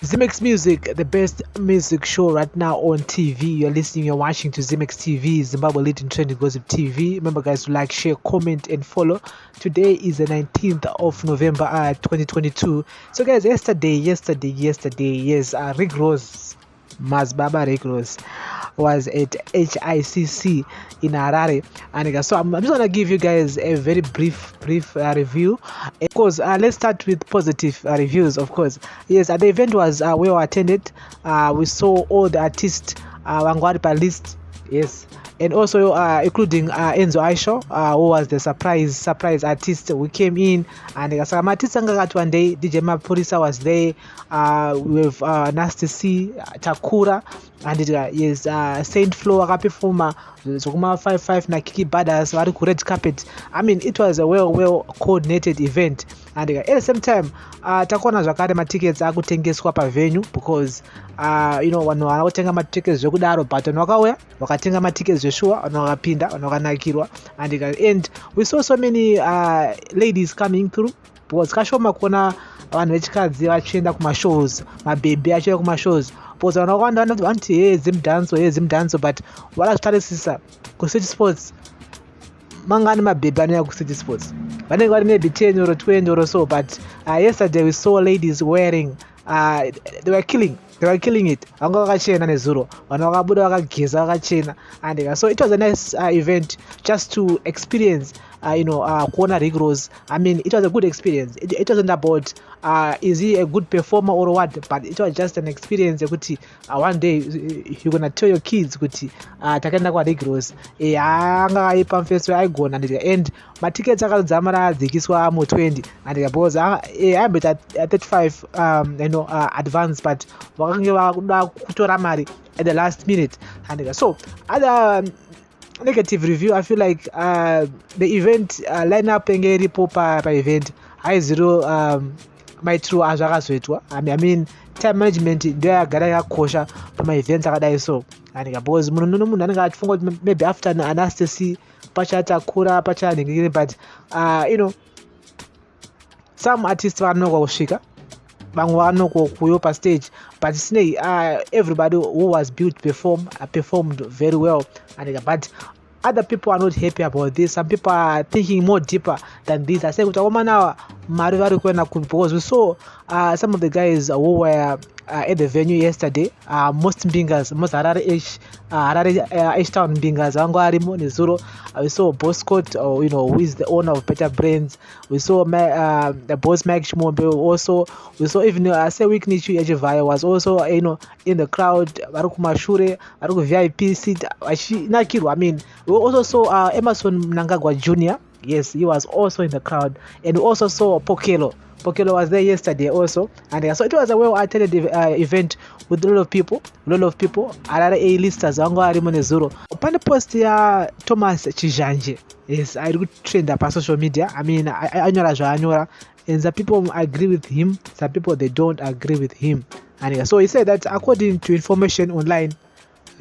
XIMEX Music, the best music show right now on TV. You're listening, you're watching to XIMEX TV, Zimbabwe leading trending gossip TV. Remember, guys, to like, share, comment, and follow. Today is the 19th of November, 2022. So, guys, yesterday, yes, Rick Ross, Mazbaba Rick Ross, was at HICC in Harare, and so I'm just gonna give you guys a very brief review. Of course, let's start with positive reviews. Of course, yes, the event was well attended. We saw all the artists Wangwaripa list, yes, and also including Enzo Aisho, who was the surprise artist. We came in, and some artists one day. DJ Mapurisa was there with Nasty C, Takura, and yes, Saint Flo akaperforma zokuma 55 na Kiki Badas vari ku red carpet. I mean, it was a well coordinated event, and at the same time takona zvakare matickets akutengeswa pavenue, because vanhu vanotenga matickets zvekudaro, but vanhu vakauya vakatenga matickets zveshuwa, vanhu vakapinda, vanhu vakanakirwa, and we saw so many ladies coming through, because kashoma kuona vanhu vechikadzi vachienda kumashows, mabhebhi achienda kumashows, because vanhu vakawanda vanoti hey zimdanso, but vakazvitarisisa kuCity Sports mangani mabhebhi anoya kuCity Sports vanenge vari maybe 10 or 20 or so, but yesterday we saw ladies wearing they were killing it. Vanga vakachena nezuro, vanhu vakabuda vakageza vakachena, and so it was a nice event just to experience kuona Rick Ross. I mean, it was a good experience. It wasn't about is he a good performer or what, but it was just an experience kuti one day you're gonna tell your kids kuti takaenda kwa Rick Ross anga aipa mfesto aigona, and matickets akadzamara adzikiswa mu 20, and because I bet at 35 advance, but vakange vakuda kutora mari at the last minute, and so other negative review, I feel like the event lineup engeripo pa event haiziro maitiro azvakazoitwa. I mean time management ndio yagara yakosha pama events akadai so, and because munhu anenge achifunga kuti maybe after Anastasia pachatakura pachaningire, but some artists vanokwa kusvika, vamwe vanokwa kuyo pa stage, but sinei everybody who was built performed very well, and but other people are not happy about this. Some people are thinking more deeper than this. I say because we saw some of the guys who were at the venue yesterday, most Harare H-Town Mbingas, Angwarimo Nezuro. We saw Boscott, who is the owner of Better Brains. We saw the boss Mike Shmombe also. We saw even Sewik Nichu Ejevaya was also in the crowd. Baruku Mashure, Baruku VIP seat. I mean, we also saw Emerson Mnangagwa Jr. Yes, he was also in the crowd, and we also saw Pokelo was there yesterday also, and so it was a well-attended event with a lot of people. Arara A-listers wangu arimo nezuro. Upande post ya Thomas CHIZHANJE, yes, I do trend up on social media. I mean, anyora, and some people agree with him, some people they don't agree with him, and so he said that according to information online,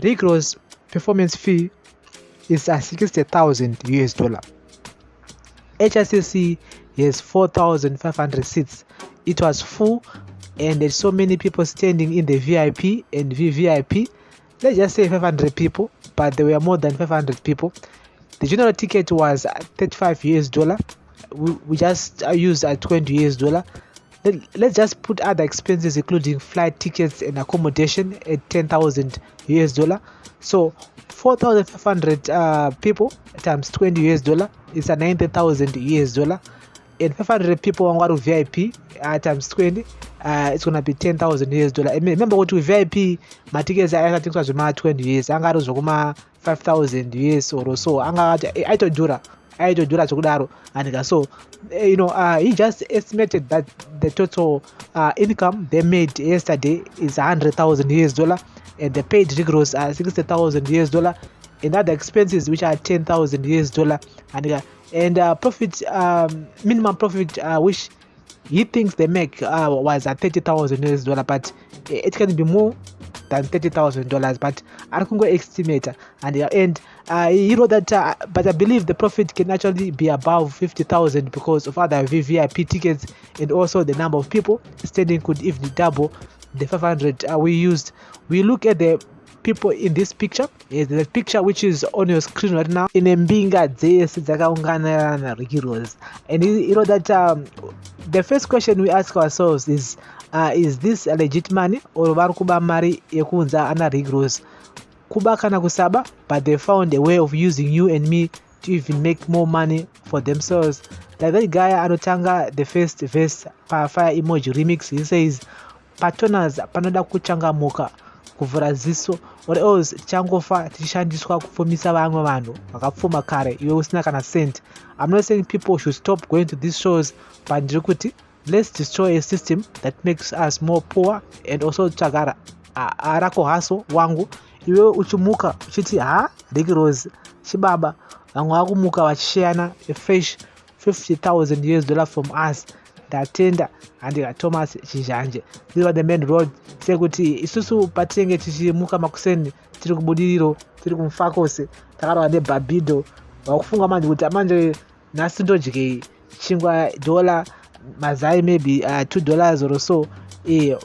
Rick Ross' performance fee is $60,000. HICC has 4,500 seats. It was full, and there's so many people standing in the VIP and VVIP. Let's just say 500 people, but there were more than 500 people. The general ticket was $35. We just used $20. Let's just put other expenses, including flight tickets and accommodation, at $10,000. So 4,500 people times $20 is a $90,000, and 500 people on one VIP times 20, it's gonna be $10,000. Remember what we VIP my tickets I think was $20, anga rozokuma $5,000 or so, anga aitodura chokudaro, and so he just estimated that the total income they made yesterday is $100,000, and they paid Rick Ross $60,000, and other expenses which are $10,000, and profit, minimum profit which he thinks they make was at $30,000, but it can be more than $30,000, but I can go estimate, and he wrote that but I believe the profit can actually be above 50,000 because of other VVIP tickets, and also the number of people standing could even double the 500 we used. We look at the people in this picture. Is the picture which is on your screen right now in Mbinga dzese dzakaungana na Ricky Rose. And you know that the first question we ask ourselves is this a legit money or vari kuba mari yekunza ana Ricky Rose? Kuba kana kusaba, but they found a way of using you and me to even make more money for themselves. Like that guy anotanga the first verse pa Fire Emoji remix, he says partners panoda kuchangamuka kuvhura ziso or else changofa tichishandiswa kupfumisa vamwe vanhu vakapfuma kare iwe usina kana cent. I'm not saying people should stop going to these shows, but ndiri kuti let's destroy a system that makes us more poor and also tsvagara arako haso wangu iwe uchimuka uchiti Ricky Rose chibaba vamwe vakumuka vachishayana a fresh $50,000 from us. Ndatenda handika Thomas CHIZHANJE. These were the main road sekuti isusu patinenge tichimuka makuseni tiri kubudiriro tiri kumufakose takarwa neBabido wakufunga manje kuti manje nhasi ndodye chingwa dollar mazai maybe $2 or so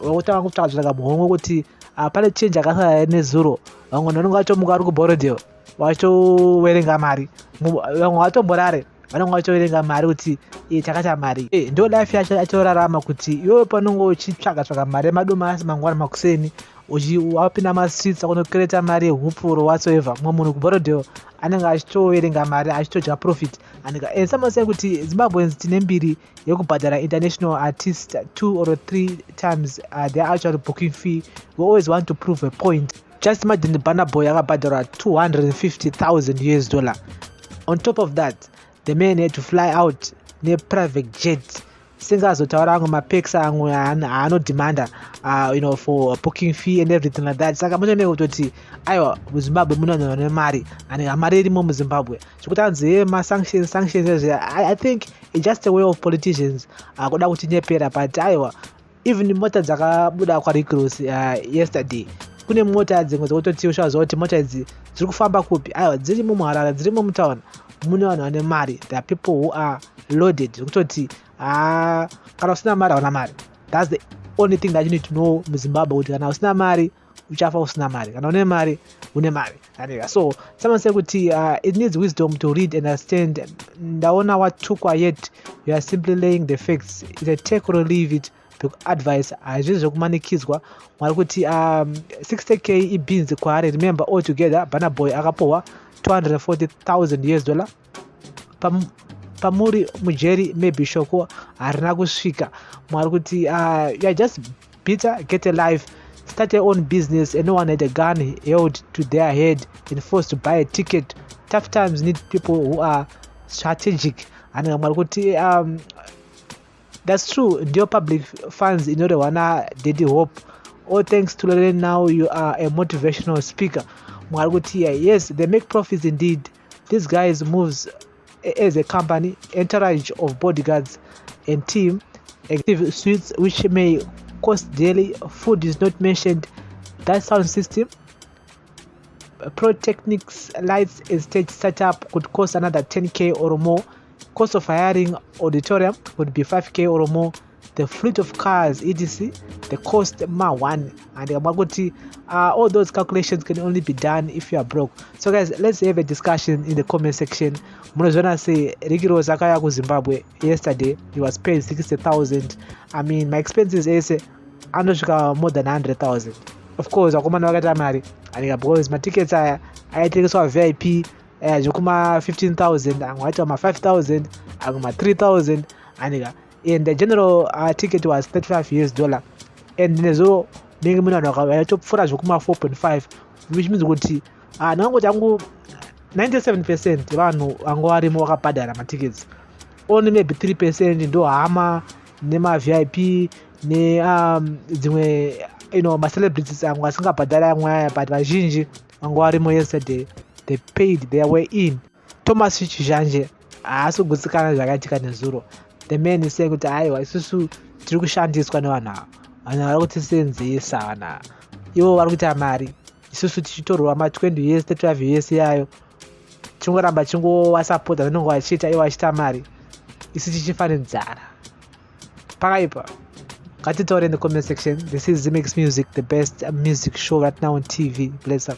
wakutanga kutsvaka zvaka muhomwe kuti pane change akasara nezuro vamwe vanonga vatomuka vari kuborodeo vachoverenga mari vamwe vatomborare vanonga vachoverenga mari kuti chakacha mari ndo life yacho atorarama kuti iwewe panonga uchitsvaga mari yemadomasi mangwana makuseni wapinda mastreets akunokireta mari yehupuro whatsoever mumwe munhu kuborodeo anenge achitoverenga mari achitodya profit. And someone said kuti Zimbabweans tine mbiri yekubhadhara international artists 2 or 3 times their actual booking fee. We always want to prove a point. Just imagine the Burna Boy akabhadhara $250,000. On top of that, the man had to fly out ne private jet. Singazotaura amwe mapex amwe anodemanda for booking fee and everything like that. Saka munoone kutoti aiwa muZimbabwe munoona mari and mari irimo muZimbabwe zvekuti anzi sanctions I think it's just a way of politicians kuda kutinyepera. But aiwa even mota dzakabuda kwa Ricky Rose yesterday kune mota dzimwe dzokutoti ushaziva kuti mota idzi dziri kufamba kupi aiwa dzirimo muHarare dzirimo mutown mune vanhu vane mari. There are people who are loaded zvekutoti kana usina mari hauna mari. That's the only thing that you need to know muZimbabwe kuti kana usina mari uchafa usina mari, kana une mari une mari. So someone said kuti it needs wisdom to read and understand. Ndaona watukwa yet you are simply laying the facts. It's a take or leave it advice hazvisi zvokumanikidzwa mwari kuti 60k ibinzi kwaari. Remember all together Burna Boy akapowa $240,000 pamuri mujeri maybe shoko harina kusvika. Mwari kuti you are just bitter, get a life, start your own business, and no one had a gun held to their head and forced to buy a ticket. Tough times need people who are strategic. And mwari kuti that's true. Your public funds in order wana did hope. All thanks to Lorraine, now you are a motivational speaker. Mwari kuti yes, they make profits indeed. These guys moves as a company, entourage of bodyguards and team, active suites which may cost daily. Food is not mentioned. That sound system, pro techniques, lights and stage setup could cost another 10k or more. Cost of hiring auditorium would be 5k or more. The fleet of cars etc, the cost one, and all those calculations can only be done if you are broke. So guys, let's have a discussion in the comment section. Munozona say Ricky Rose akaya ku Zimbabwe yesterday, he was paid 60,000. I mean my expenses is andosvika more than 100,000. Of course akomana vakata mari and because my tickets ayatengeswa VIP zvokuma 15,000 amwe aita ma 5,000 amwe ma 3,000 and the general ticket was $35 and nezo mingi munhu vakatopfuura zvokuma 4.5, which means kuti ndangoti angu 97% vanhu vanga varimo vakabhadhara matickets. Only maybe 3% ndo hama nema VIP ne dzimwe ma-celebrities amwe asingabhadhara amwe aya, but vazhinji vanga varimo yesterday. They paid their way in. Thomas CHIZHANJE haasi kugutsikana zvakaitika nezuro. The man is saying kuti aiwa isusu tiri kushandiswa nevanhu ava, vanhu vari kutisenzesa vanhu ava, ivo vari kuita mari, isusu tichitorwa ma20 years 35 years yayo chingoramba chingowasapota vanonga vachiita ivo vachiita mari, isu tichifa nenzara pakaipa. Cut it out in the comment section. This is XIMEX Music, the best music show right now on TV. Bless up.